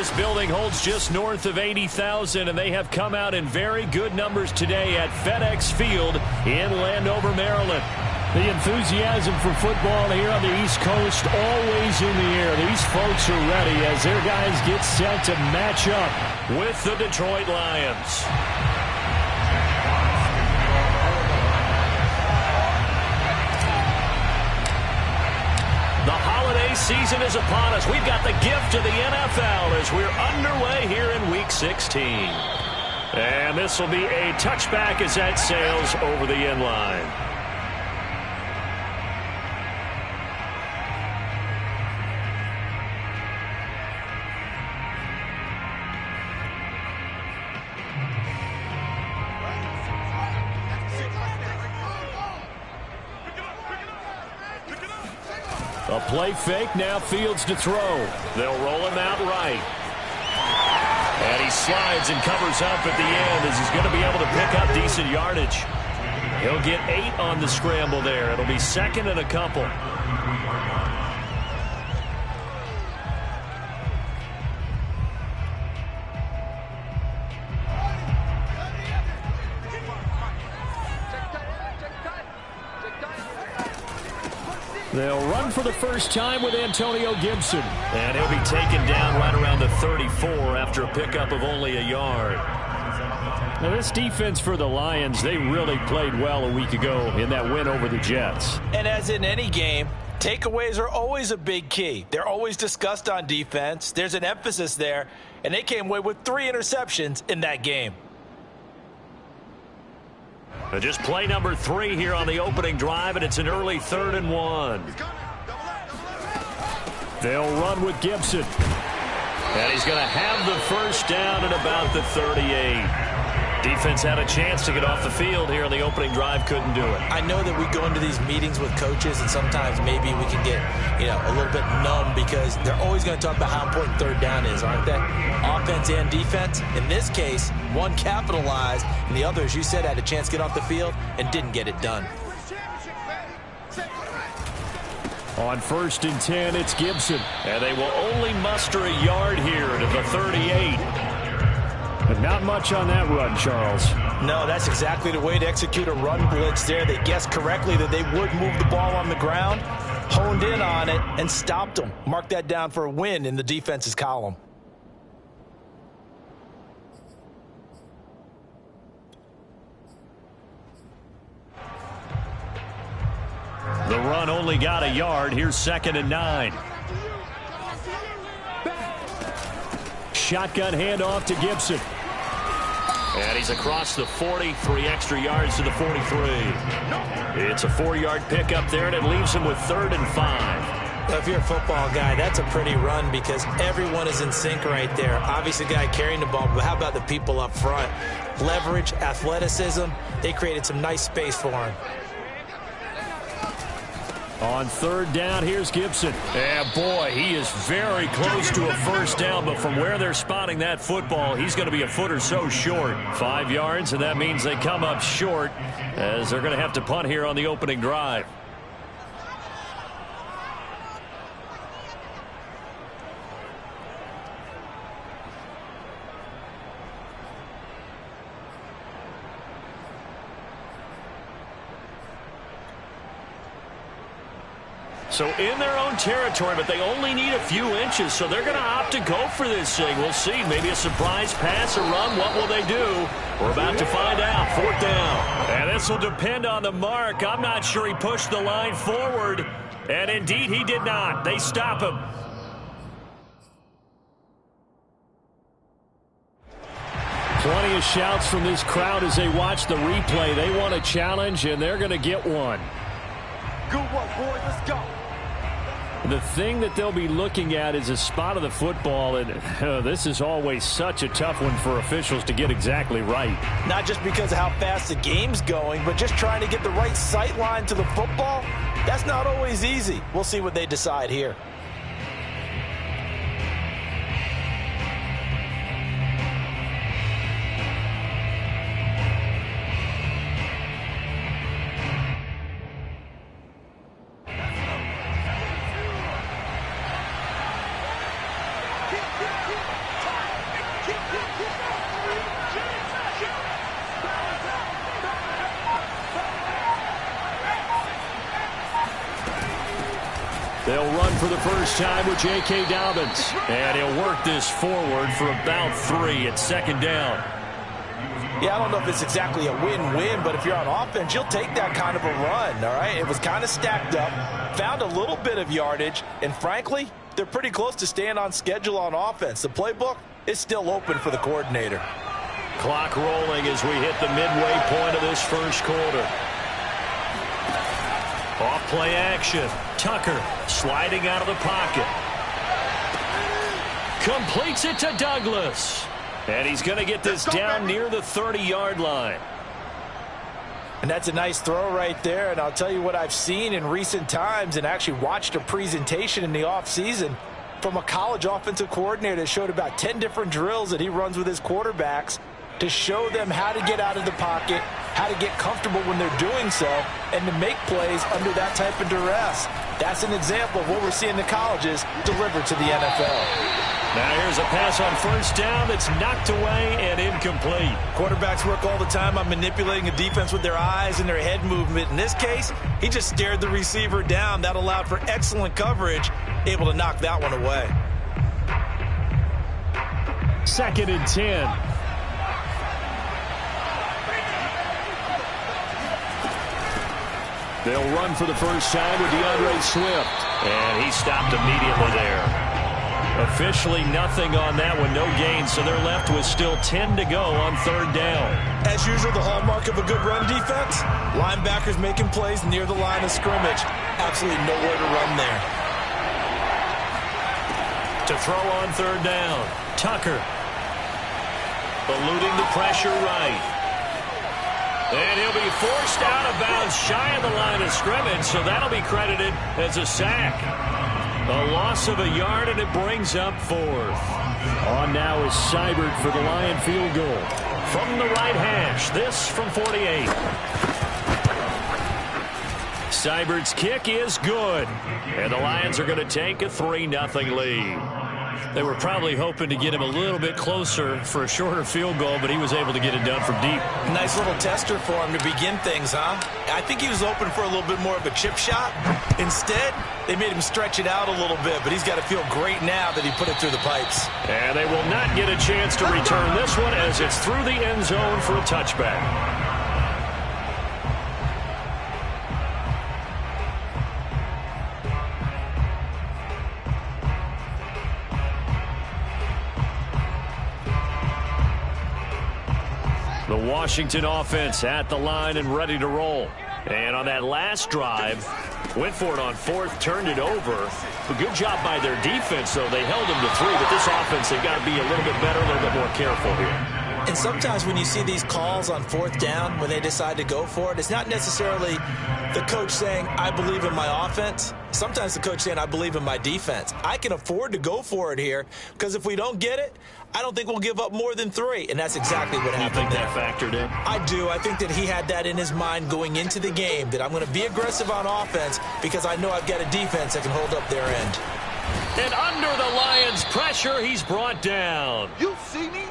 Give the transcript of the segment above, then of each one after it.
This building holds just north of 80,000, and they have come out in very good numbers today at FedEx Field in Landover, Maryland. The enthusiasm for football here on the East Coast always in the air. These folks are ready as their guys get set to match up with the Detroit Lions. The holiday season is upon us. We've got the gift of the NFL as we're underway here in Week 16. And this will be a touchback as that sails over the end line. A play fake, now Fields to throw. They'll roll him out right. And he slides and covers up at the end as he's going to be able to pick up decent yardage. He'll get 8 on the scramble there. It'll be second and a couple. They'll run for the first time with Antonio Gibson. And he'll be taken down right around the 34 after a pickup of only a yard. Now this defense for the Lions, they really played well a week ago in that win over the Jets. And as in any game, takeaways are always a big key. They're always discussed on defense. There's an emphasis there, and they came away with 3 interceptions in that game. Just play number 3 here on the opening drive, and it's an early 3rd and 1. They'll run with Gibson. And he's going to have the first down at about the 38. Defense had a chance to get off the field here on the opening drive, couldn't do it. I know that we go into these meetings with coaches, and sometimes maybe we can get, a little bit numb because they're always going to talk about how important 3rd down is, aren't they? Offense and defense. In this case, one capitalized, and the other, as you said, had a chance to get off the field and didn't get it done. On 1st and 10, it's Gibson. And they will only muster a yard here to the 38. But not much on that run, Charles. No, that's exactly the way to execute a run blitz there. They guessed correctly that they would move the ball on the ground, honed in on it, and stopped them. Mark that down for a win in the defense's column. The run only got a yard. Here's 2nd and 9. Shotgun handoff to Gibson. And he's across the 40, 3 extra yards to the 43. It's a 4-yard pickup there, and it leaves him with 3rd and 5. If you're a football guy, that's a pretty run because everyone is in sync right there. Obviously, the guy carrying the ball, but how about the people up front? Leverage, athleticism, they created some nice space for him. On 3rd down, here's Gibson. Yeah, boy, he is very close to a first down, but from where they're spotting that football, he's going to be a foot or so short. 5 yards, and that means they come up short as they're going to have to punt here on the opening drive. So in their own territory, but they only need a few inches, so they're going to opt to go for this thing. We'll see. Maybe a surprise pass or run. What will they do? We're about to find out. 4th down. And this will depend on the mark. I'm not sure he pushed the line forward. And indeed, he did not. They stop him. Plenty of shouts from this crowd as they watch the replay. They want a challenge, and they're going to get one. Good work, boys. Let's go. The thing that they'll be looking at is a spot of the football, and this is always such a tough one for officials to get exactly right. Not just because of how fast the game's going, but just trying to get the right sight line to the football. That's not always easy. We'll see what they decide here. They'll run for the first time with J.K. Dobbins. And he'll work this forward for about 3 at second down. Yeah, I don't know if it's exactly a win-win, but if you're on offense, you'll take that kind of a run, all right? It was kind of stacked up, found a little bit of yardage, and frankly, they're pretty close to staying on schedule on offense. The playbook is still open for the coordinator. Clock rolling as we hit the midway point of this first quarter. Off play action. Tucker sliding out of the pocket. Completes it to Douglas. And he's going to get this down near the 30-yard line. And that's a nice throw right there. And I'll tell you what I've seen in recent times and actually watched a presentation in the offseason from a college offensive coordinator that showed about 10 different drills that he runs with his quarterbacks to show them how to get out of the pocket, how to get comfortable when they're doing so, and to make plays under that type of duress. That's an example of what we're seeing the colleges deliver to the NFL. Now here's a pass on first down that's knocked away and incomplete. Quarterbacks work all the time on manipulating a defense with their eyes and their head movement. In this case, he just stared the receiver down. That allowed for excellent coverage, able to knock that one away. 2nd and 10. They'll run for the first time with DeAndre Swift. And he stopped immediately there. Officially nothing on that one, no gain, so they're left with still 10 to go on 3rd down. As usual, the hallmark of a good run defense, linebackers making plays near the line of scrimmage. Absolutely nowhere to run there. To throw on 3rd down, Tucker. Eluding the pressure right. And he'll be forced out of bounds shy of the line of scrimmage, so that'll be credited as a sack. A loss of a yard, and it brings up 4th. On now is Seibert for the Lion field goal. From the right hash, this from 48. Seibert's kick is good. And the Lions are going to take a 3-0 lead. They were probably hoping to get him a little bit closer for a shorter field goal, but he was able to get it done from deep. Nice little tester for him to begin things, huh? I think he was open for a little bit more of a chip shot. Instead, they made him stretch it out a little bit, but he's got to feel great now that he put it through the pipes. And they will not get a chance to return this one as it's through the end zone for a touchback. The Washington offense at the line and ready to roll. And on that last drive, went for it on 4th, turned it over. A good job by their defense, though. They held them to 3, but this offense, they've got to be a little bit better, a little bit more careful here. And sometimes when you see these calls on 4th down, when they decide to go for it, it's not necessarily the coach saying, I believe in my offense. Sometimes the coach saying, I believe in my defense. I can afford to go for it here, because if we don't get it, I don't think we'll give up more than 3, and that's exactly what happened there. You think that factored in? I do. I think that he had that in his mind going into the game, that I'm going to be aggressive on offense because I know I've got a defense that can hold up their end. And under the Lions' pressure, he's brought down. You see me?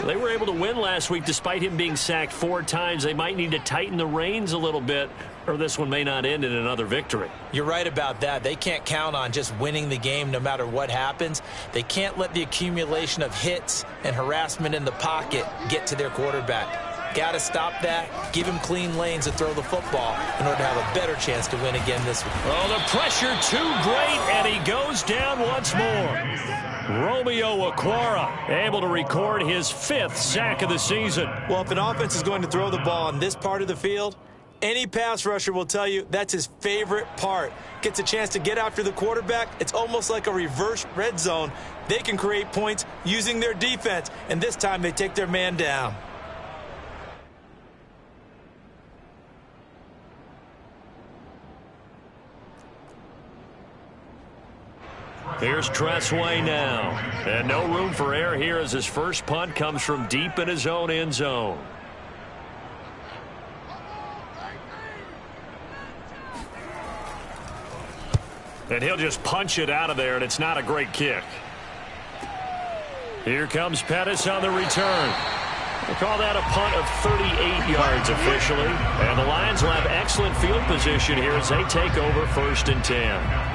They were able to win last week despite him being sacked 4 times. They might need to tighten the reins a little bit, or this one may not end in another victory. You're right about that. They can't count on just winning the game no matter what happens. They can't let the accumulation of hits and harassment in the pocket get to their quarterback. Got to stop that, give him clean lanes to throw the football in order to have a better chance to win again this week. Oh, the pressure too great, and he goes down once more. Romeo Okwara able to record his 5th sack of the season. Well, if an offense is going to throw the ball on this part of the field, any pass rusher will tell you that's his favorite part. Gets a chance to get after the quarterback. It's almost like a reverse red zone. They can create points using their defense, and this time they take their man down. Here's Tressway now. And no room for error here as his first punt comes from deep in his own end zone. And he'll just punch it out of there, and it's not a great kick. Here comes Pettis on the return. We'll call that a punt of 38 yards officially. And the Lions will have excellent field position here as they take over 1st and 10.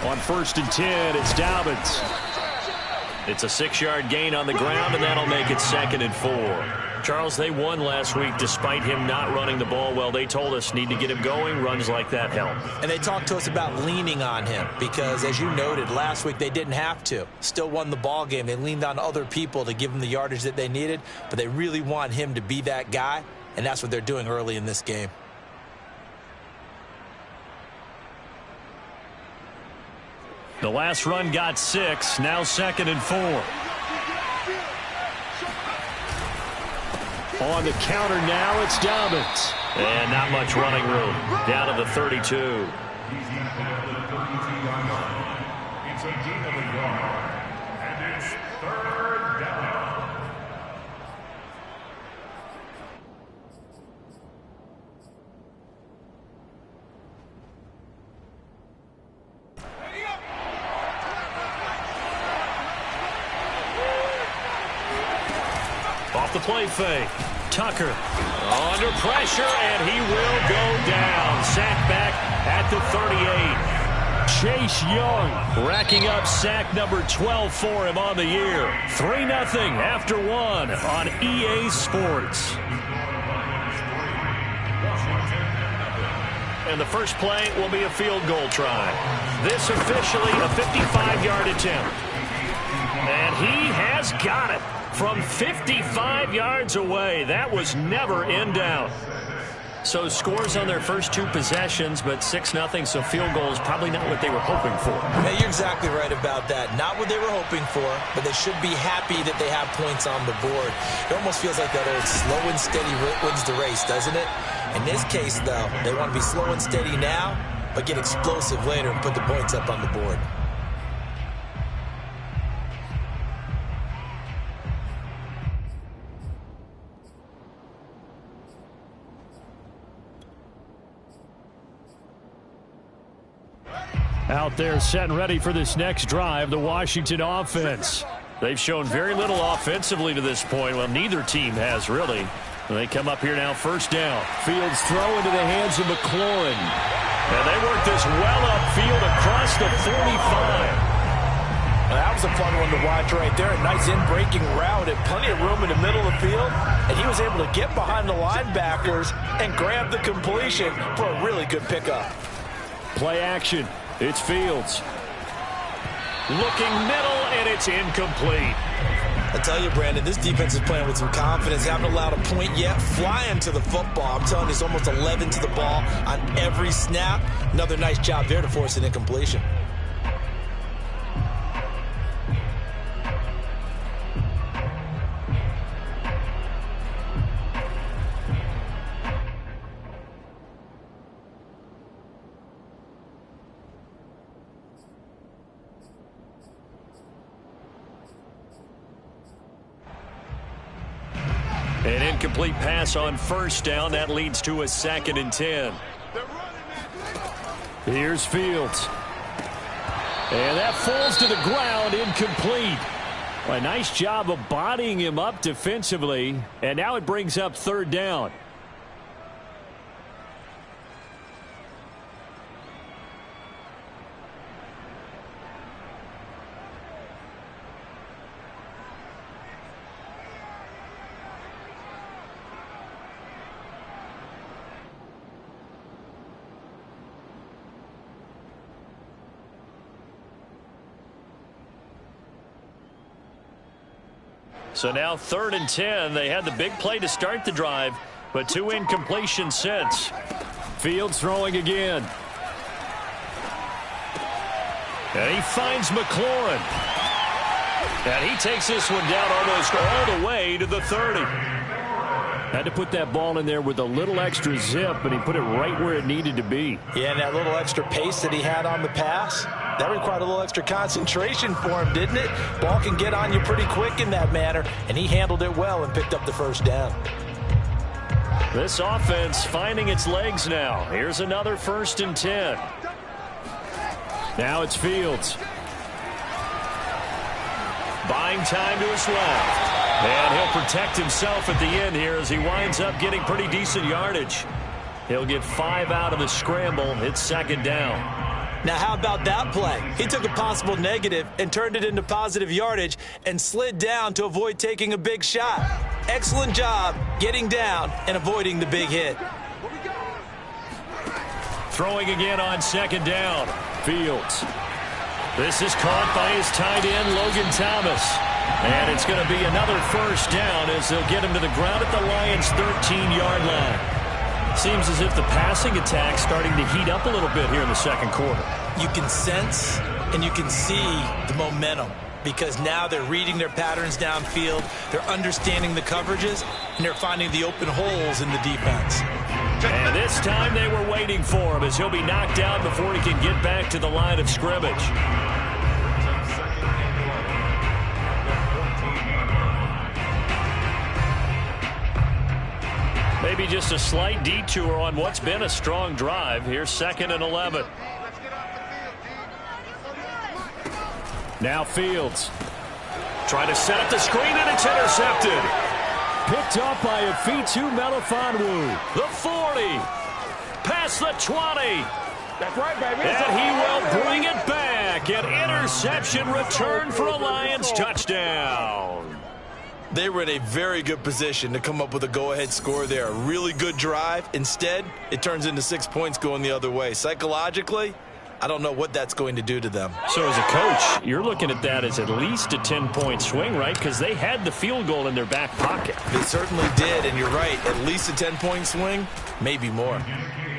On 1st and 10, it's Dobbins. It's a 6-yard gain on the ground, and that'll make it 2nd and 4. Charles, they won last week despite him not running the ball well. They told us need to get him going. Runs like that help. And they talked to us about leaning on him because, as you noted, last week they didn't have to. Still won the ball game. They leaned on other people to give them the yardage that they needed, but they really want him to be that guy, and that's what they're doing early in this game. The last run got 6. Now 2nd and 4. On the counter now, it's Dobbins. And not much running room. Down to the 32. It's a gain of a yard. And it's 3rd down. Off the play fake. Tucker under pressure, and he will go down. Sack back at the 38. Chase Young racking up sack number 12 for him on the year. 3-0 after 1 on EA Sports. And the first play will be a field goal try. This officially a 55-yard attempt. And he has got it. From 55 yards away. That was never in doubt. So scores on their first 2 possessions, but 6-0, so field goal is probably not what they were hoping for. Yeah, you're exactly right about that. Not what they were hoping for, but they should be happy that they have points on the board. It almost feels like that old slow and steady wins the race, doesn't it? In this case, though, they want to be slow and steady now, but get explosive later and put the points up on the board. Out there set and ready for this next drive, the Washington offense. They've shown very little offensively to this point. Well, neither team has really. They come up here now, 1st down. Fields throw into the hands of McLaurin. And they work this well upfield across the 45. Well, that was a fun one to watch right there. A nice in-breaking route and plenty of room in the middle of the field. And he was able to get behind the linebackers and grab the completion for a really good pickup. Play action. It's Fields. Looking middle, and it's incomplete. I tell you, Brandon, this defense is playing with some confidence. Haven't allowed a point yet. Flying to the football. I'm telling you, it's almost 11 to the ball on every snap. Another nice job there to force an incompletion. An incomplete pass on 1st down. That leads to a 2nd and 10. Here's Fields. And that falls to the ground, incomplete. A nice job of bodying him up defensively. And now it brings up 3rd down. So now 3rd and 10. They had the big play to start the drive, but 2 incompletions since. Fields throwing again. And he finds McLaurin. And he takes this one down almost all the way to the 30. Had to put that ball in there with a little extra zip, and he put it right where it needed to be. Yeah, and that little extra pace that he had on the pass, that required a little extra concentration for him, didn't it? Ball can get on you pretty quick in that manner, and he handled it well and picked up the first down. This offense finding its legs now. Here's another 1st and 10. Now it's Fields. Buying time to his left. And he'll protect himself at the end here as he winds up getting pretty decent yardage. He'll get 5 out of the scramble. It's 2nd down. Now, how about that play? He took a possible negative and turned it into positive yardage and slid down to avoid taking a big shot. Excellent job getting down and avoiding the big hit. Throwing again on 2nd down. Fields. This is caught by his tight end, Logan Thomas. And it's going to be another 1st down as they'll get him to the ground at the Lions' 13-yard line. Seems as if the passing attack's starting to heat up a little bit here in the 2nd quarter. You can sense and you can see the momentum because now they're reading their patterns downfield, they're understanding the coverages, and they're finding the open holes in the defense. And this time they were waiting for him as he'll be knocked out before he can get back to the line of scrimmage. Maybe just a slight detour on what's been a strong drive. Here's 2nd and 11. Now Fields. Trying to set up the screen, and it's intercepted. Picked up by Afitu Melifonwu. The 40. Past the 20. That's right, baby. And he will bring it back. An interception return for a Lions touchdown. They were in a very good position to come up with a go-ahead score there. A really good drive. Instead, it turns into 6 points going the other way. Psychologically, I don't know what that's going to do to them. So as a coach, you're looking at that as at least a 10-point swing, right? Because they had the field goal in their back pocket. They certainly did, and you're right. At least a 10-point swing, maybe more.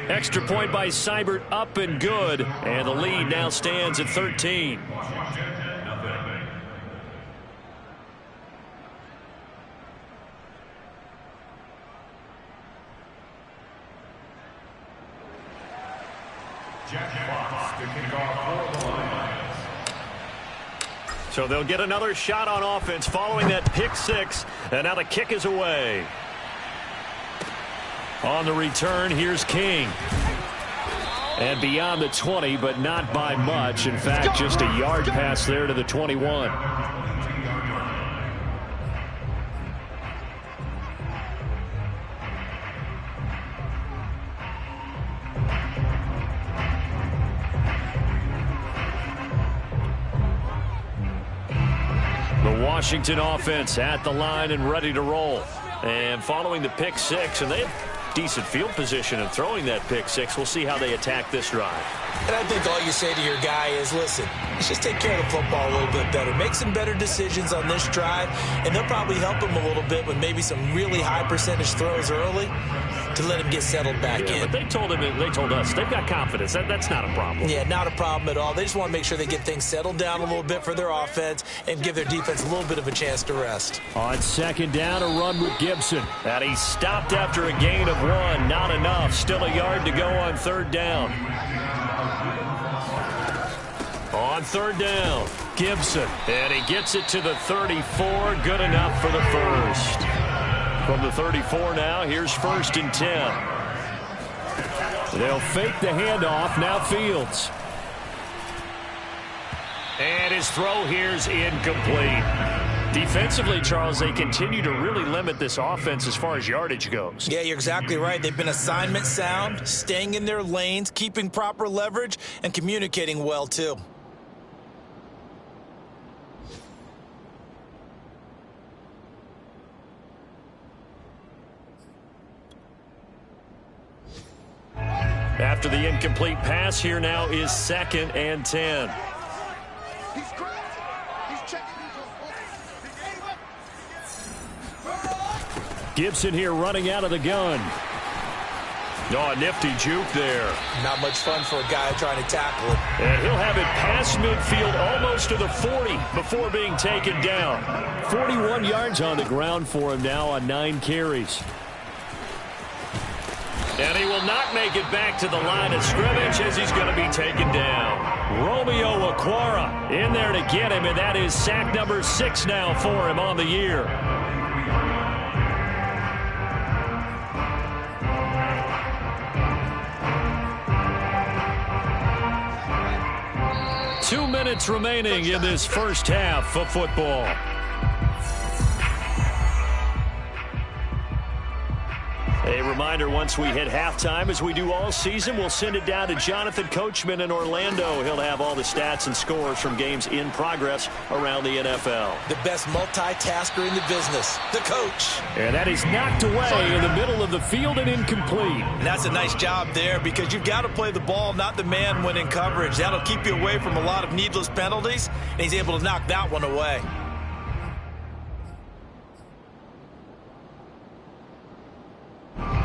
Extra point by Seibert, up and good. And the lead now stands at 13. So they'll get another shot on offense following that pick 6. And now the kick is away. On the return, here's King. And beyond the 20, but not by much. In fact, just a yard pass there to the 21. The Washington offense at the line and ready to roll. And following the pick 6, and they have decent field position in throwing that pick 6. We'll see how they attack this drive. And I think all you say to your guy is, listen, let's just take care of the football a little bit better. Make some better decisions on this drive, and they'll probably help him a little bit with maybe some really high percentage throws early to let him get settled back in. But they told us they've got confidence. That's not a problem. Yeah, not a problem at all. They just want to make sure they get things settled down a little bit for their offense and give their defense a little bit of a chance to rest. On 2nd down, a run with Gibson. And he stopped after a gain of 1. Not enough. Still a yard to go on 3rd down. On 3rd down, Gibson. And he gets it to the 34. Good enough for the first. From the 34 now, here's 1st and 10. They'll fake the handoff. Now Fields. And his throw here's incomplete. Defensively, Charles, they continue to really limit this offense as far as yardage goes. Yeah, you're exactly right. They've been assignment sound, staying in their lanes, keeping proper leverage, and communicating well, too. After the incomplete pass, here now is 2nd and 10. Gibson here running out of the gun. Oh, a nifty juke there. Not much fun for a guy trying to tackle it. And he'll have it pass past midfield, almost to the 40 before being taken down. 41 yards on the ground for him now on 9 carries. And he will not make it back to the line of scrimmage as he's going to be taken down. Romeo Okwara in there to get him, and that is sack number 6 now for him on the year. Two minutes remaining in this first half of football. A reminder, once we hit halftime, as we do all season, we'll send it down to Jonathan Coachman in Orlando. He'll have all the stats and scores from games in progress around the NFL. The best multitasker in the business, the coach. And that is knocked away in the middle of the field and incomplete. And that's a nice job there because you've got to play the ball, not the man when in coverage. That'll keep you away from a lot of needless penalties, and he's able to knock that one away.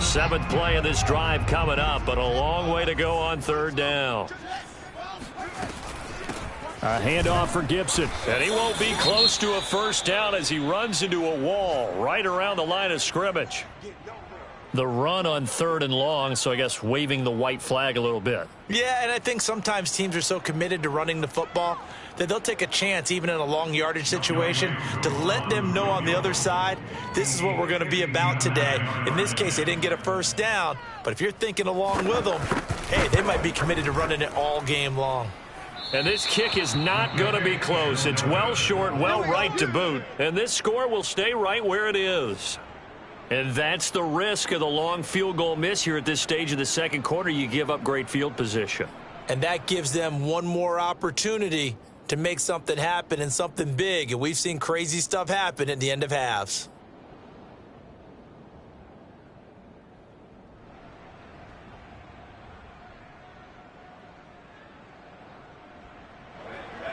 Seventh play of this drive coming up, but a long way to go on third down. A handoff for Gibson. And he won't be close to a first down as he runs into a wall right around the line of scrimmage. The run on third and long, so I guess waving the white flag a little bit. Yeah, and I think sometimes teams are so committed to running the football that they'll take a chance, even in a long yardage situation, to let them know on the other side, this is what we're going to be about today. In this case, they didn't get a first down, but if you're thinking along with them, hey, they might be committed to running it all game long. And this kick is not going to be close. It's well short, well right to boot, and this score will stay right where it is. And that's the risk of the long field goal miss here at this stage of the second quarter. You give up great field position. And that gives them one more opportunity to make something happen and something big. And we've seen crazy stuff happen at the end of halves.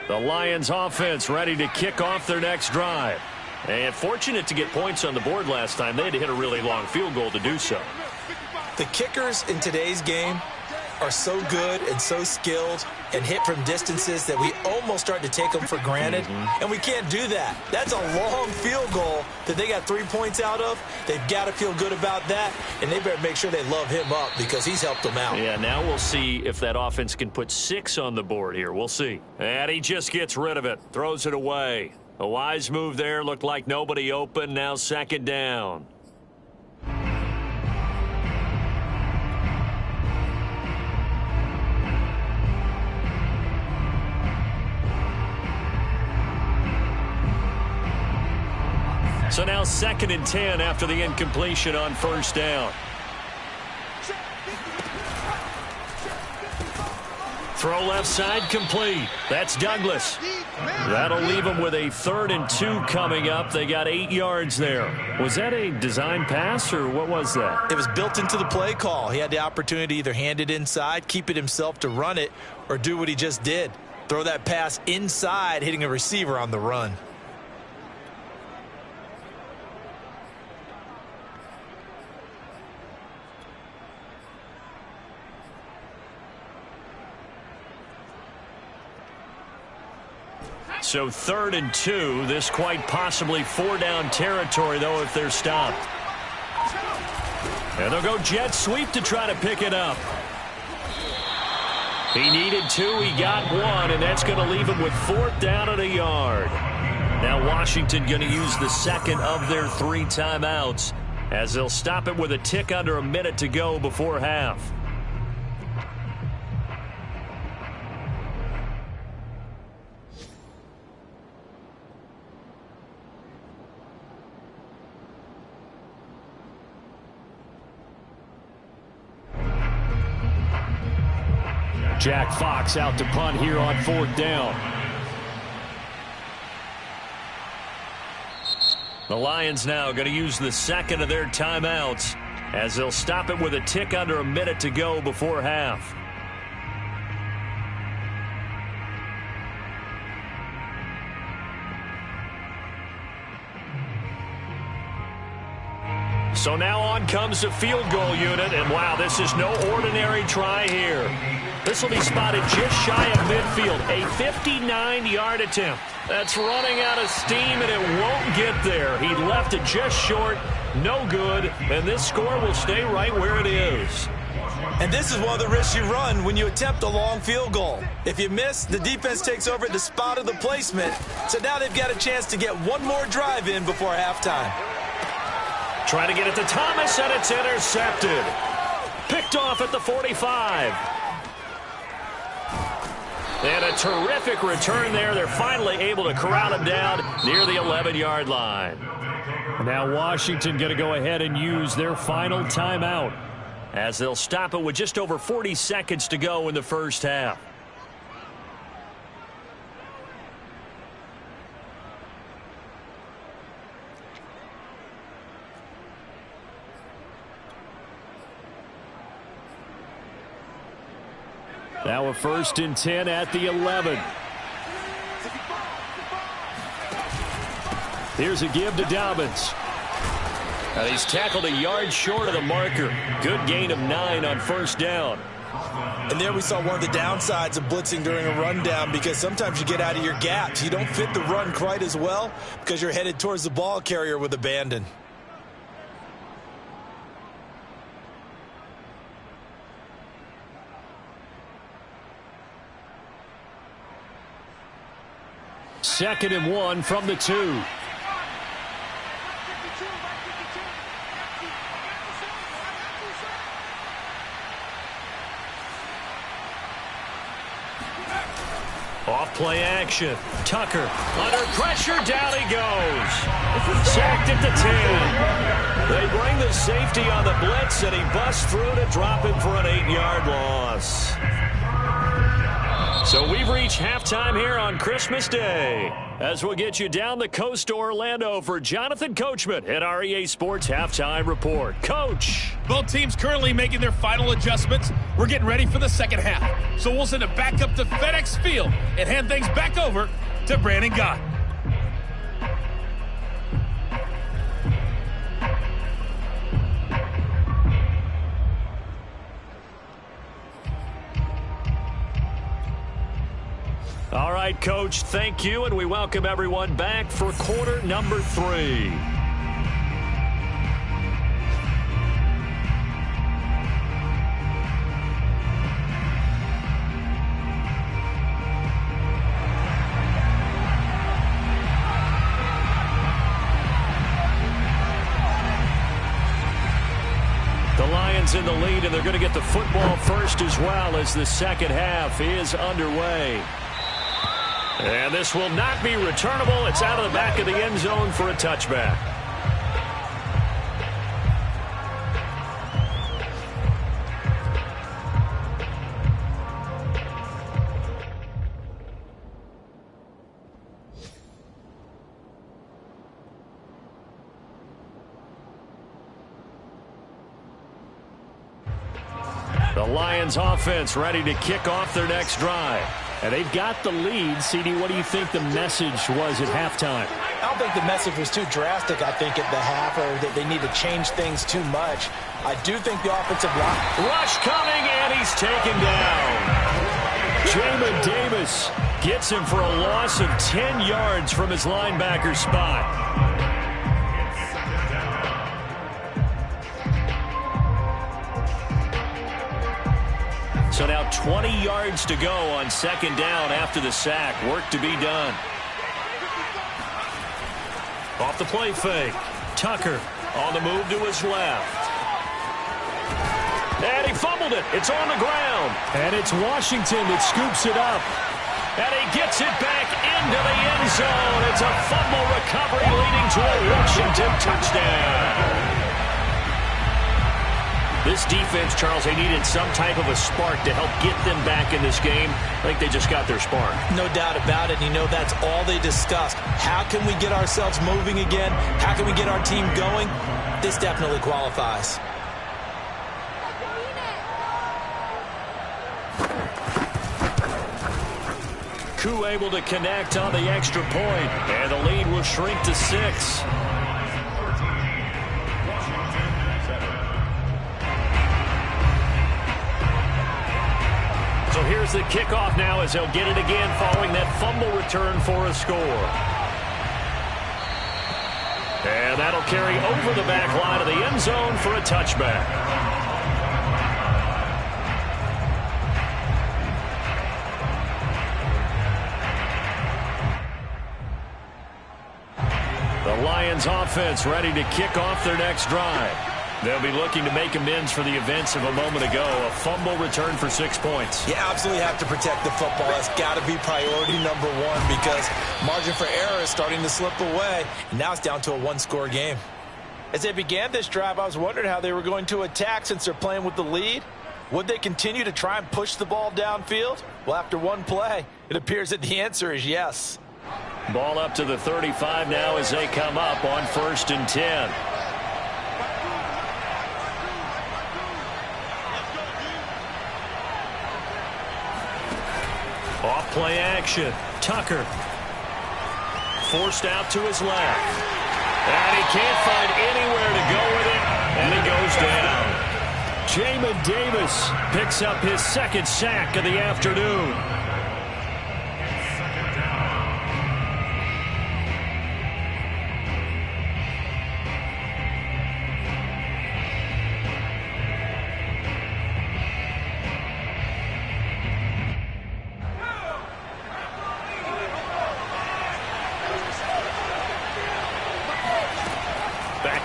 The Lions offense ready to kick off their next drive. And fortunate to get points on the board last time. They had to hit a really long field goal to do so. The kickers in today's game are so good and so skilled and hit from distances that we almost start to take them for granted. And we can't do that. That's a long field goal that they got 3 points out of. They've got to feel good about that, and they better make sure they love him up because he's helped them out. Yeah, now we'll see if that offense can put 6 on the board here. We'll see. And he just gets rid of it, throws it away. A wise move there. Looked like nobody open. Now second down. So now 2nd and 10 after the incompletion on first down. Throw left side complete. That's Douglas. That'll leave them with a 3rd and 2 coming up. They got 8 yards there. Was that a design pass or what was that? It was built into the play call. He had the opportunity to either hand it inside, keep it himself to run it, or do what he just did. Throw that pass inside, hitting a receiver on the run. So 3rd and 2. This quite possibly 4-down territory, though, if they're stopped. And they'll go jet sweep to try to pick it up. He needed 2. He got 1, and that's going to leave him with 4th down and a yard. Now Washington going to use the second of their 3 timeouts as they'll stop it with a tick under a minute to go before half. Jack Fox out to punt here on 4th down. The Lions now going to use the second of their timeouts as they'll stop it with a tick under a minute to go before half. So now on comes the field goal unit, and wow, this is no ordinary try here. This will be spotted just shy of midfield. A 59-yard attempt. That's running out of steam, and it won't get there. He left it just short. No good. And this score will stay right where it is. And this is one of the risks you run when you attempt a long field goal. If you miss, the defense takes over at the spot of the placement. So now they've got a chance to get one more drive in before halftime. Trying to get it to Thomas, and it's intercepted. Picked off at the 45. And a terrific return there. They're finally able to corral him down near the 11-yard line. Now Washington going to go ahead and use their final timeout, as they'll stop it with just over 40 seconds to go in the first half. Now a 1st and 10 at the 11. Here's a give to Dobbins. And he's tackled a yard short of the marker. Good gain of 9 on 1st down. And there we saw one of the downsides of blitzing during a rundown, because sometimes you get out of your gaps. You don't fit the run quite as well because you're headed towards the ball carrier with abandon. Second and 1 from the 2. Off play action. Tucker under pressure. Down he goes. Sacked at the 10. They bring the safety on the blitz, and he busts through to drop him for an 8-yard loss. So we've reached halftime here on Christmas Day, as we'll get you down the coast to Orlando for Jonathan Coachman at our EA Sports Halftime Report. Coach. Both teams currently making their final adjustments. We're getting ready for the second half. So we'll send it back up to FedEx Field and hand things back over to Brandon Gott. All right, Coach, thank you, and we welcome everyone back for quarter number 3. The Lions in the lead, and they're going to get the football first as well as the second half is underway. And this will not be returnable. It's out of the back of the end zone for a touchback. The Lions offense ready to kick off their next drive. And they've got the lead. CD, what do you think the message was at halftime? I don't think the message was too drastic, I think, at the half, or that they need to change things too much. I do think the offensive line... Rush coming, and he's taken down. Jamin Davis gets him for a loss of 10 yards from his linebacker spot. So now 20 yards to go on second down after the sack. Work to be done. Off the play fake. Tucker on the move to his left. And he fumbled it. It's on the ground. And it's Washington that scoops it up. And he gets it back into the end zone. It's a fumble recovery leading to a Washington touchdown. This defense, Charles, they needed some type of a spark to help get them back in this game. I think they just got their spark. No doubt about it. You know, that's all they discussed. How can we get ourselves moving again? How can we get our team going? This definitely qualifies. Koo able to connect on the extra point, and the lead will shrink to 6. So here's the kickoff now as they'll get it again following that fumble return for a score. And that'll carry over the back line of the end zone for a touchback. The Lions offense ready to kick off their next drive. They'll be looking to make amends for the events of a moment ago. A fumble return for 6 points. You absolutely have to protect the football. That's got to be priority number one because margin for error is starting to slip away. And now it's down to a one-score game. As they began this drive, I was wondering how they were going to attack since they're playing with the lead. Would they continue to try and push the ball downfield? Well, after one play, it appears that the answer is yes. Ball up to the 35 now as they come up on 1st and 10. Off play action. Tucker. Forced out to his left. And he can't find anywhere to go with it. And he goes down. Jamin Davis picks up his second sack of the afternoon.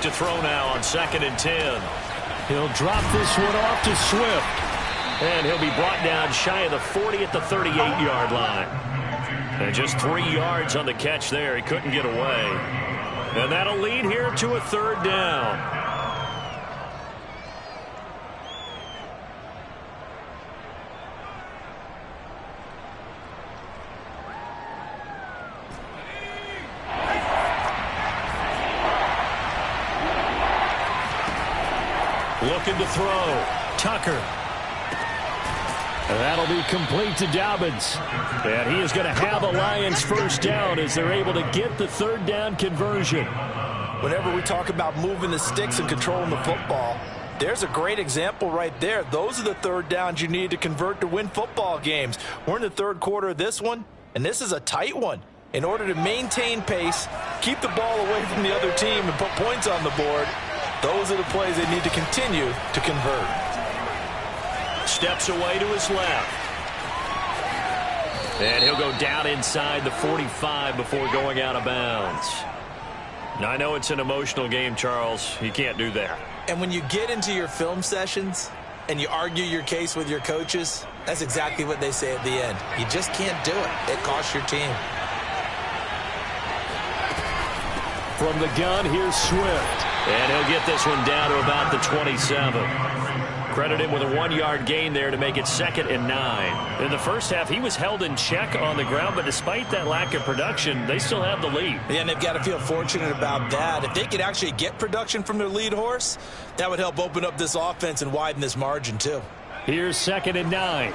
To throw now on 2nd and 10. He'll drop this one off to Swift. And he'll be brought down shy of the 40 at the 38-yard line. And just 3 yards on the catch there. He couldn't get away. And that'll lead here to a 3rd down. Looking to throw. Tucker. And that'll be complete to Dobbins. And he is going to have a Lions first down as they're able to get the 3rd down conversion. Whenever we talk about moving the sticks and controlling the football, there's a great example right there. Those are the 3rd downs you need to convert to win football games. We're in the 3rd quarter of this one, and this is a tight one. In order to maintain pace, keep the ball away from the other team, and put points on the board, those are the plays they need to continue to convert. Steps away to his left. And he'll go down inside the 45 before going out of bounds. Now, I know it's an emotional game, Charles. You can't do that. And when you get into your film sessions and you argue your case with your coaches, that's exactly what they say at the end. You just can't do it. It costs your team. From the gun, here's Swift. And he'll get this one down to about the 27. Credit him with a 1-yard gain there to make it 2nd and 9. In the first half, he was held in check on the ground, but despite that lack of production, they still have the lead. Yeah, and they've got to feel fortunate about that. If they could actually get production from their lead horse, that would help open up this offense and widen this margin, too. Here's 2nd and 9.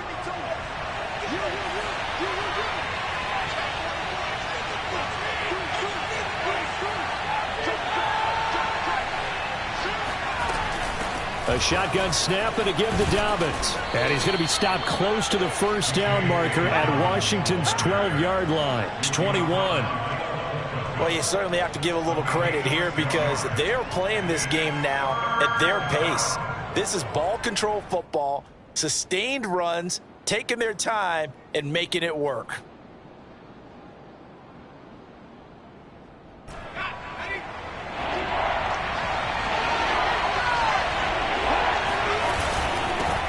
A shotgun snap and a give to Dobbins. And he's going to be stopped close to the first down marker at Washington's 12-yard line. It's 21. Well, you certainly have to give a little credit here because they're playing this game now at their pace. This is ball control football, sustained runs, taking their time, and making it work.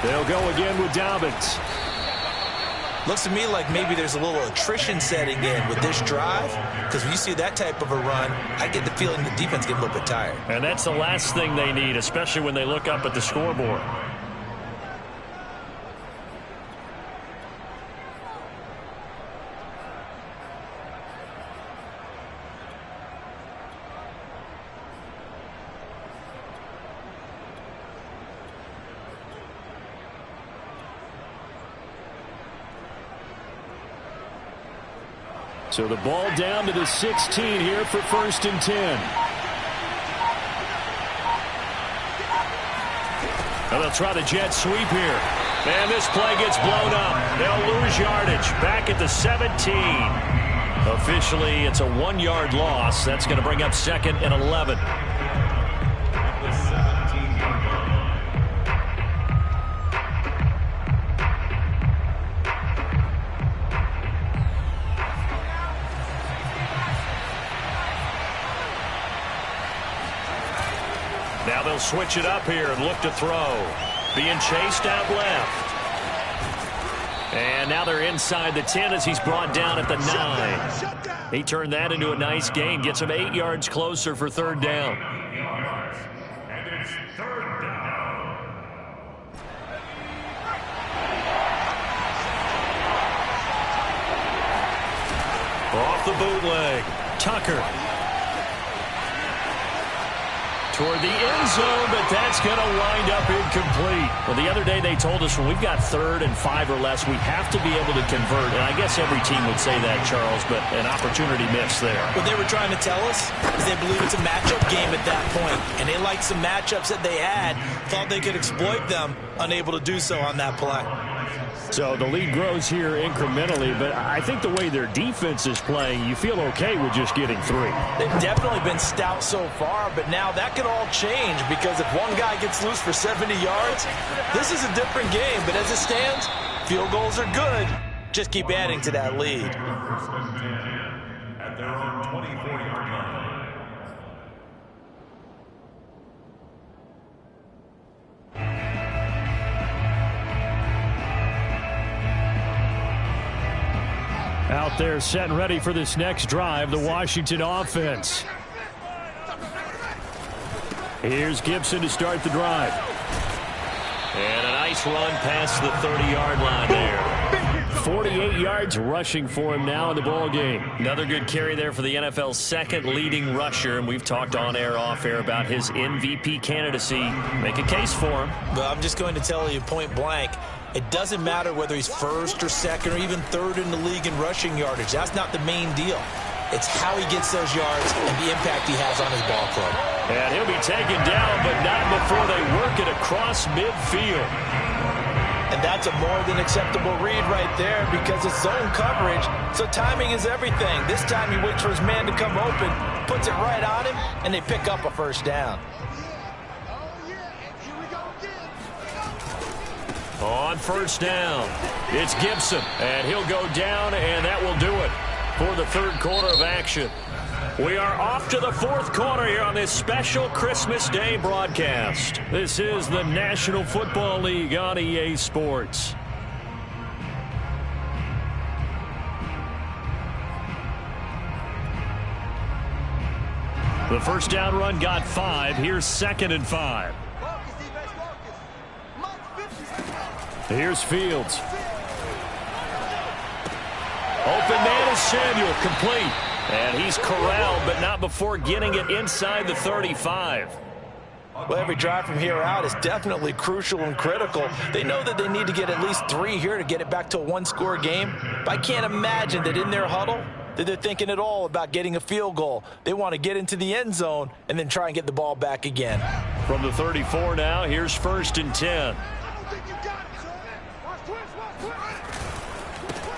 They'll go again with Dobbins. Looks to me like maybe there's a little attrition setting in with this drive, because when you see that type of a run, I get the feeling the defense get a little bit tired. And that's the last thing they need, especially when they look up at the scoreboard. So the ball down to the 16 here for 1st and 10. And they'll try the jet sweep here. And this play gets blown up. They'll lose yardage. Back at the 17. Officially, it's a 1-yard loss. That's going to bring up 2nd and 11. Now they'll switch it up here and look to throw. Being chased out left. And now they're inside the 10 as he's brought down at the 9. He turned that into a nice gain. Gets him 8 yards closer for 3rd down. And it's 3rd down. Off the bootleg. Tucker. Toward the end zone, but that's going to wind up incomplete. Well, the other day they told us when we've got 3rd and 5 or less, we have to be able to convert. And I guess every team would say that, Charles, but an opportunity missed there. What they were trying to tell us is they believe it's a matchup game at that point. And they liked some matchups that they had, thought they could exploit them, unable to do so on that play. So the lead grows here incrementally, but I think the way their defense is playing, you feel okay with just getting 3. They've definitely been stout so far, but now that could all change because if one guy gets loose for 70 yards, this is a different game. But as it stands, field goals are good. Just keep adding to that lead. 1st and 10 at their own 24-yard line. Out there set and ready for this next drive, the Washington offense. Here's Gibson to start the drive. And a nice run past the 30-yard line there. 48 yards rushing for him now in the ball game. Another good carry there for the NFL's 2nd leading rusher, and we've talked on air, off air about his MVP candidacy. Make a case for him. But I'm just going to tell you point blank, it doesn't matter whether he's 1st or 2nd or even 3rd in the league in rushing yardage. That's not the main deal. It's how he gets those yards and the impact he has on his ball club. And he'll be taken down, but not before they work it across midfield. And that's a more than acceptable read right there because it's zone coverage, so timing is everything. This time he waits for his man to come open, puts it right on him, and they pick up a 1st down. On 1st down, it's Gibson, and he'll go down, and that will do it for the 3rd quarter of action. We are off to the 4th quarter here on this special Christmas Day broadcast. This is the National Football League on EA Sports. The 1st down run got 5. Here's 2nd and 5. Here's Fields. Open man is Samuel, complete. And he's corralled, but not before getting it inside the 35. Well, every drive from here out is definitely crucial and critical. They know that they need to get at least 3 here to get it back to a 1-score game. But I can't imagine that in their huddle that they're thinking at all about getting a field goal. They want to get into the end zone and then try and get the ball back again. From the 34 now, here's 1st and 10.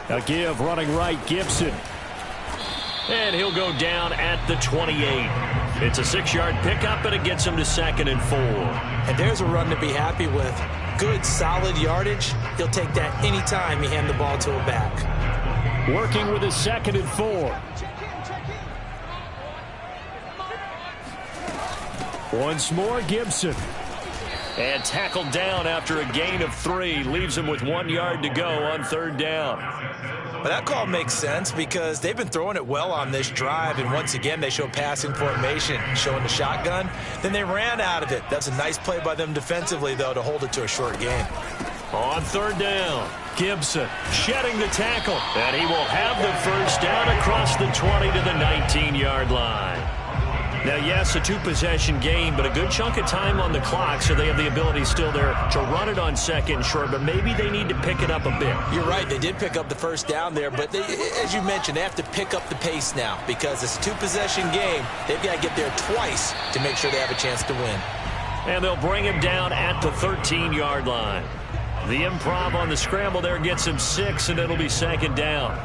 A give running right, Gibson. And he'll go down at the 28. It's a 6-yard pickup, and it gets him to 2nd and 4. And there's a run to be happy with. Good, solid yardage. He'll take that anytime you hand the ball to a back. Working with his 2nd and 4. Once more, Gibson. And tackled down after a gain of 3. Leaves him with 1 yard to go on 3rd down. But that call makes sense because they've been throwing it well on this drive, and once again they show passing formation, showing the shotgun. Then they ran out of it. That's a nice play by them defensively, though, to hold it to a short gain. On 3rd down, Gibson shedding the tackle, and he will have the 1st down across the 20 to the 19-yard line. Now, yes, a 2-possession game, but a good chunk of time on the clock, so they have the ability still there to run it on 2nd and short, but maybe they need to pick it up a bit. You're right. They did pick up the 1st down there, but as you mentioned, they have to pick up the pace now because it's a 2-possession game. They've got to get there twice to make sure they have a chance to win. And they'll bring him down at the 13-yard line. The improv on the scramble there gets him 6, and it'll be second down.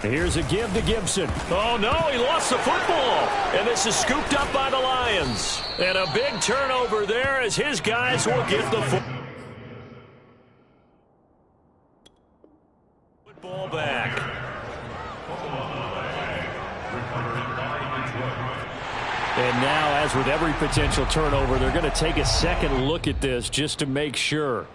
Here's a give to Gibson. Oh, no, he lost the football. And this is scooped up by the Lions. And a big turnover there as his guys will get the football back. And now, as with every potential turnover, they're going to take a second look at this just to make sure.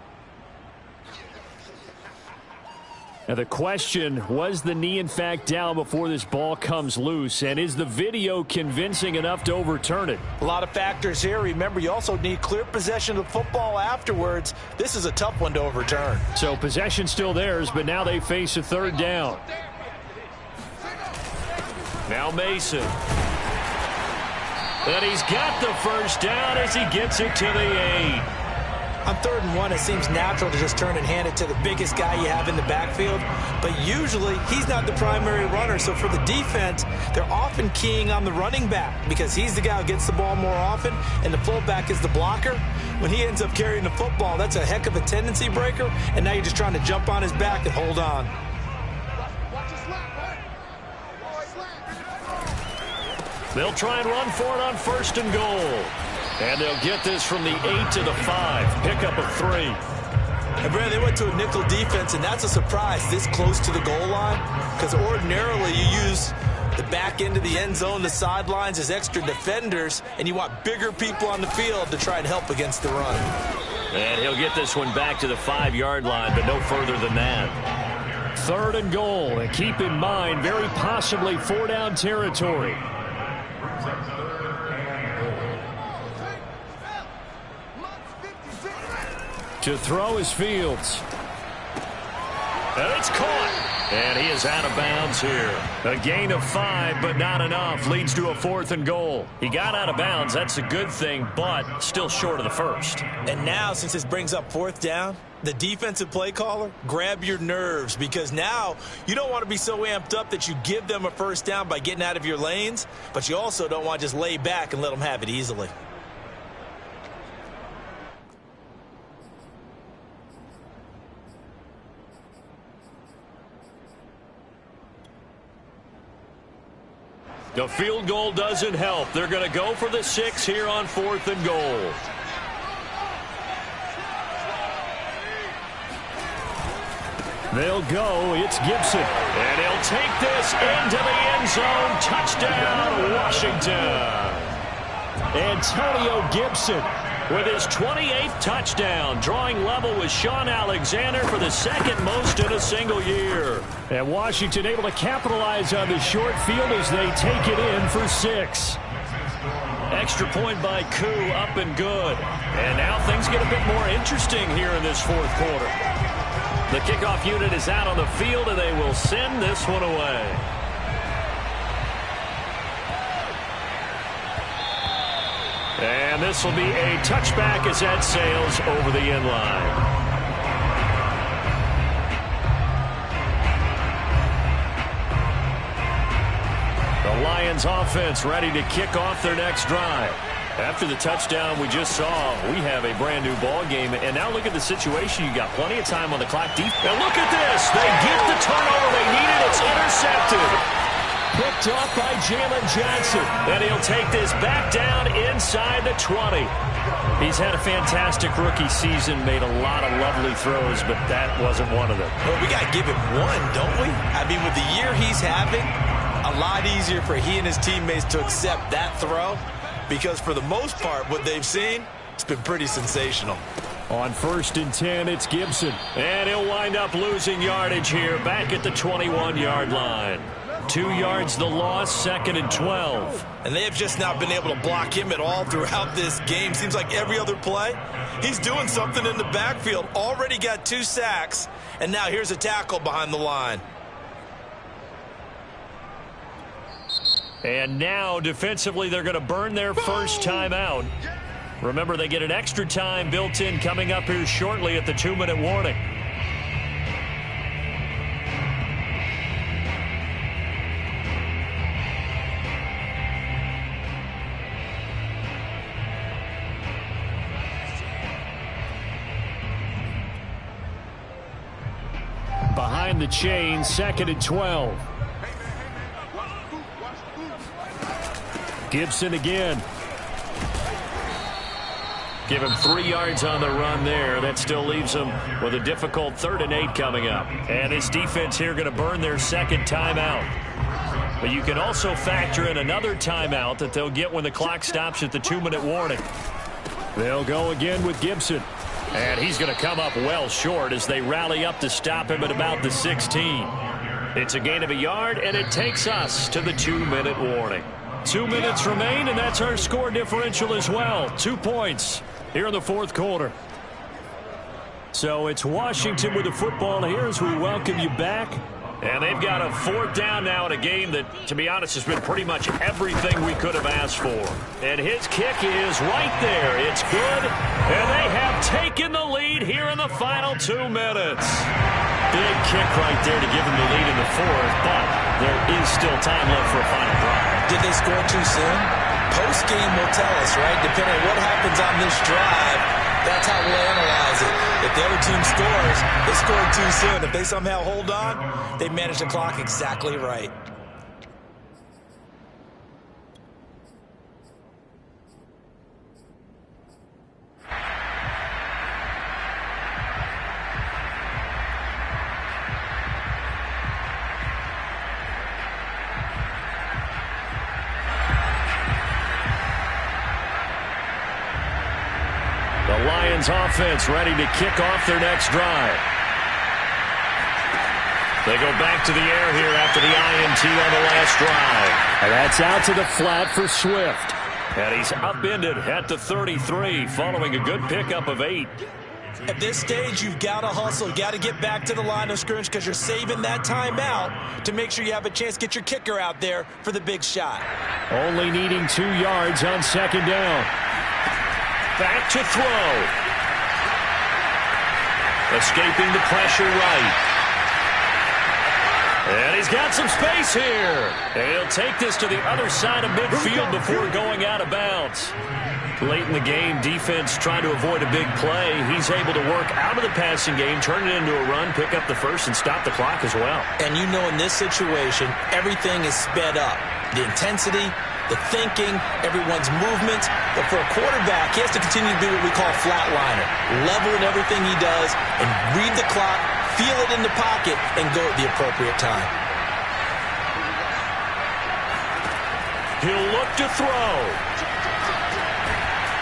Now the question, was the knee in fact down before this ball comes loose? And is the video convincing enough to overturn it? A lot of factors here. Remember, you also need clear possession of the football afterwards. This is a tough one to overturn. So possession still theirs, but now they face a third down. Now Mason. And he's got the first down as he gets it to the 8. On 3rd and 1, it seems natural to just turn and hand it to the biggest guy you have in the backfield. But usually, he's not the primary runner. So for the defense, they're often keying on the running back because he's the guy who gets the ball more often, and the fullback is the blocker. When he ends up carrying the football, that's a heck of a tendency breaker, and now you're just trying to jump on his back and hold on. They'll try and run for it on 1st and goal. And they'll get this from the 8 to the 5. Pickup of 3. And Brad, they went to a nickel defense, and that's a surprise this close to the goal line because ordinarily you use the back end of the end zone, the sidelines as extra defenders, and you want bigger people on the field to try and help against the run. And he'll get this one back to the 5-yard line, but no further than that. 3rd and goal, and keep in mind, very possibly 4-down territory. To throw is Fields. And it's caught. And he is out of bounds here. A gain of 5, but not enough. Leads to a 4th and goal. He got out of bounds. That's a good thing, but still short of the first. And now, since this brings up 4th down, the defensive play caller, grab your nerves because now you don't want to be so amped up that you give them a first down by getting out of your lanes, but you also don't want to just lay back and let them have it easily. The field goal doesn't help. They're going to go for the 6 here on 4th and goal. They'll go. It's Gibson. And he'll take this into the end zone. Touchdown, Washington. Antonio Gibson with his 28th touchdown, drawing level with Sean Alexander for the 2nd most in a single year. And Washington able to capitalize on the short field as they take it in for 6. Extra point by Koo, up and good. And now things get a bit more interesting here in this 4th quarter. The kickoff unit is out on the field, and they will send this one away. And this will be a touchback as that sails over the end line. The Lions offense ready to kick off their next drive. After the touchdown we just saw, we have a brand new ball game. And now look at the situation. You got plenty of time on the clock. And look at this. They get the turnover they needed. It's intercepted. Picked off by Jalen Johnson. And he'll take this back down inside the 20. He's had a fantastic rookie season, made a lot of lovely throws, but that wasn't one of them. Well, we got to give him one, don't we? I mean, with the year he's having, a lot easier for he and his teammates to accept that throw because for the most part, what they've seen, it's been pretty sensational. On 1st and 10, it's Gibson. And he'll wind up losing yardage here back at the 21-yard line. 2 yards the loss, 2nd and 12. And they have just not been able to block him at all throughout this game. Seems like every other play, he's doing something in the backfield. Already got 2 sacks, and now here's a tackle behind the line. And now, defensively, they're going to burn their first time out. Remember, they get an extra time built in coming up here shortly at the 2-minute warning. Behind the chain, 2nd and 12. Gibson again. Give him 3 yards on the run there. That still leaves him with a difficult 3rd and 8 coming up. And his defense here going to burn their 2nd timeout. But you can also factor in another timeout that they'll get when the clock stops at the 2-minute warning. They'll go again with Gibson. And he's going to come up well short as they rally up to stop him at about the 16. It's a gain of a yard, and it takes us to the 2-minute warning. 2 minutes remain, and that's our score differential as well. 2 points here in the 4th quarter. So it's Washington with the football here as we welcome you back. And they've got a 4th down now in a game that, to be honest, has been pretty much everything we could have asked for. And his kick is right there. It's good, and they have taken the lead here in the final 2 minutes. Big kick right there to give them the lead in the 4th, but there is still time left for a final drive. Did they score too soon? Post-game will tell us, right? Depending on what happens on this drive, that's how we'll analyze it. If the other team scores, they scored too soon. If they somehow hold on, they manage the clock exactly right. Offense ready to kick off their next drive. They go back to the air here after the INT on the last drive. And that's out to the flat for Swift. And he's upended at the 33 following a good pickup of 8. At this stage, you've got to hustle. You've got to get back to the line of scrimmage because you're saving that timeout to make sure you have a chance to get your kicker out there for the big shot. Only needing 2 yards on 2nd down. Back to throw. Escaping the pressure right. And he's got some space here. And he'll take this to the other side of midfield before going out of bounds. Late in the game, defense trying to avoid a big play. He's able to work out of the passing game, turn it into a run, pick up the first, and stop the clock as well. And you know in this situation, everything is sped up. The intensity, the thinking, everyone's movement. But for a quarterback, he has to continue to do what we call flatliner. Level in everything he does and read the clock, feel it in the pocket, and go at the appropriate time. He'll look to throw.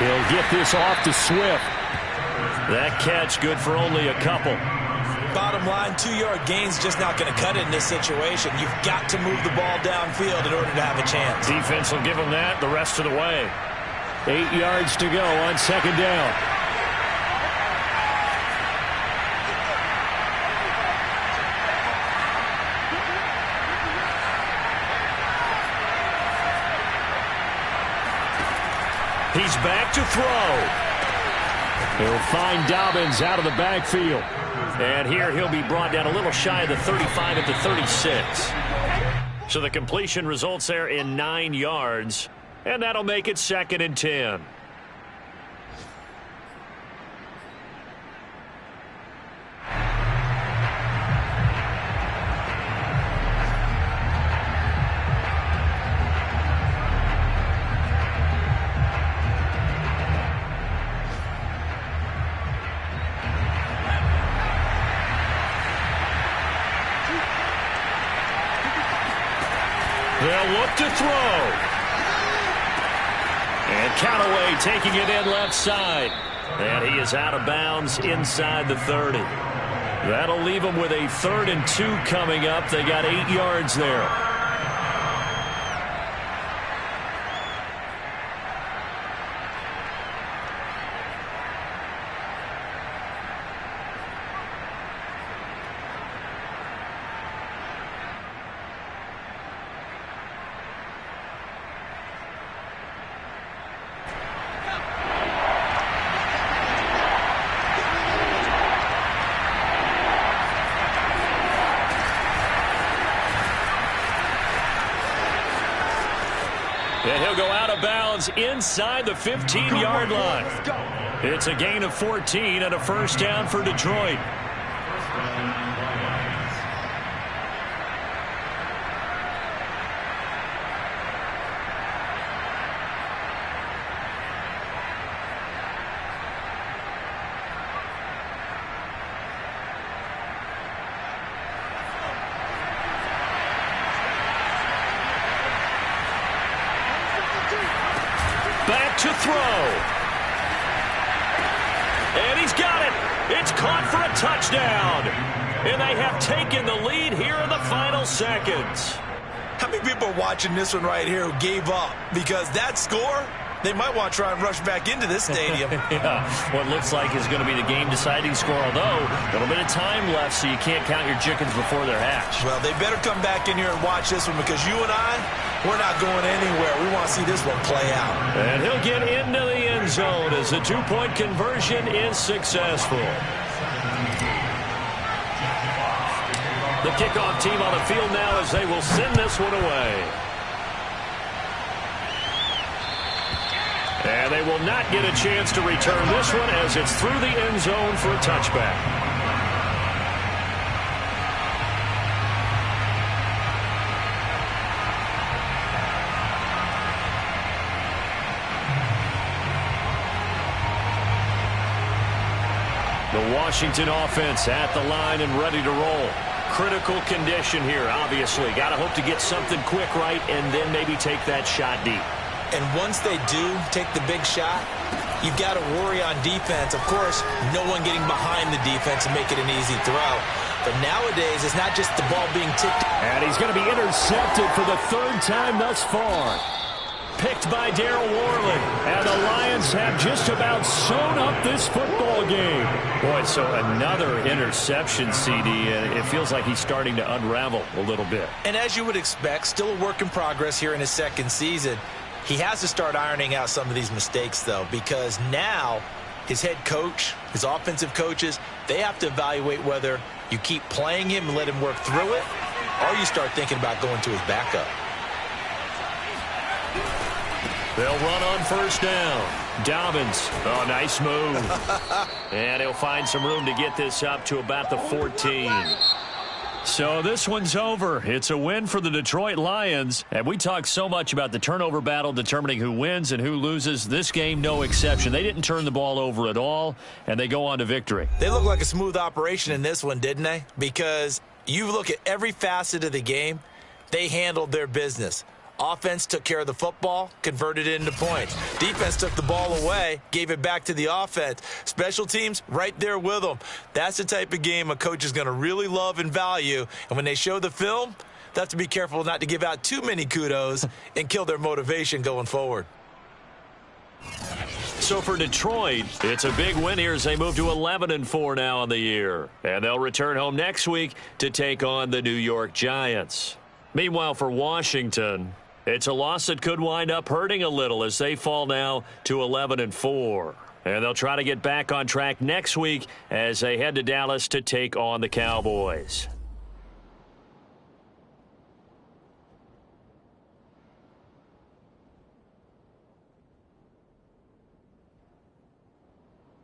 He'll get this off to Swift. That catch good for only a couple. Bottom line, 2-yard gain's just not going to cut it in this situation. You've got to move the ball downfield in order to have a chance. Defense will give him that the rest of the way. 8 yards to go on 2nd down. He's back to throw. He'll find Dobbins out of the backfield. And here he'll be brought down a little shy of the 35 at the 36. So the completion results there in 9 yards. And that'll make it 2nd and 10. They'll look to throw. And Callaway taking it in left side. And he is out of bounds inside the 30. That'll leave them with a 3rd and 2 coming up. They got 8 yards there. And he'll go out of bounds inside the 15-yard line. It's a gain of 14 and a first down for Detroit. Back to throw. And he's got it. It's caught for a touchdown. And they have taken the lead here in the final seconds. How many people are watching this one right here who gave up? Because that score, they might want to try and rush back into this stadium. Yeah, what looks like is going to be the game-deciding score, although a little bit of time left, so you can't count your chickens before they're hatched. Well, they better come back in here and watch this one, because you and I, we're not going anywhere. We want to see this one play out. And he'll get into the end zone as the two-point conversion is successful. The kickoff team on the field now as they will send this one away. And they will not get a chance to return this one as it's through the end zone for a touchback. The Washington offense at the line and ready to roll. Critical condition here, obviously. Got to hope to get something quick right and then maybe take that shot deep. And once they do take the big shot, you've got to worry on defense. Of course, no one getting behind the defense and make it an easy throw. But nowadays, it's not just the ball being tipped. And he's going to be intercepted for the third time thus far. Picked by Darryl Worley. And the Lions have just about sewn up this football game. Boy, so another interception, CD. And it feels like he's starting to unravel a little bit. And as you would expect, still a work in progress here in his second season. He has to start ironing out some of these mistakes, though, because now his head coach, his offensive coaches, they have to evaluate whether you keep playing him and let him work through it, or you start thinking about going to his backup. They'll run on first down. Dobbins. Oh, nice move. And he'll find some room to get this up to about the 14. So this one's over. It's a win for the Detroit Lions. And we talk so much about the turnover battle determining who wins and who loses. This game, no exception. They didn't turn the ball over at all, and they go on to victory. They look like a smooth operation in this one, didn't they? Because you look at every facet of the game, they handled their business. Offense took care of the football, converted it into points. Defense took the ball away, gave it back to the offense. Special teams, right there with them. That's the type of game a coach is going to really love and value. And when they show the film, they have to be careful not to give out too many kudos and kill their motivation going forward. So for Detroit, it's a big win here as they move to 11-4 now on the year. And they'll return home next week to take on the New York Giants. Meanwhile, for Washington, it's a loss that could wind up hurting a little as they fall now to 11-4. And they'll try to get back on track next week as they head to Dallas to take on the Cowboys.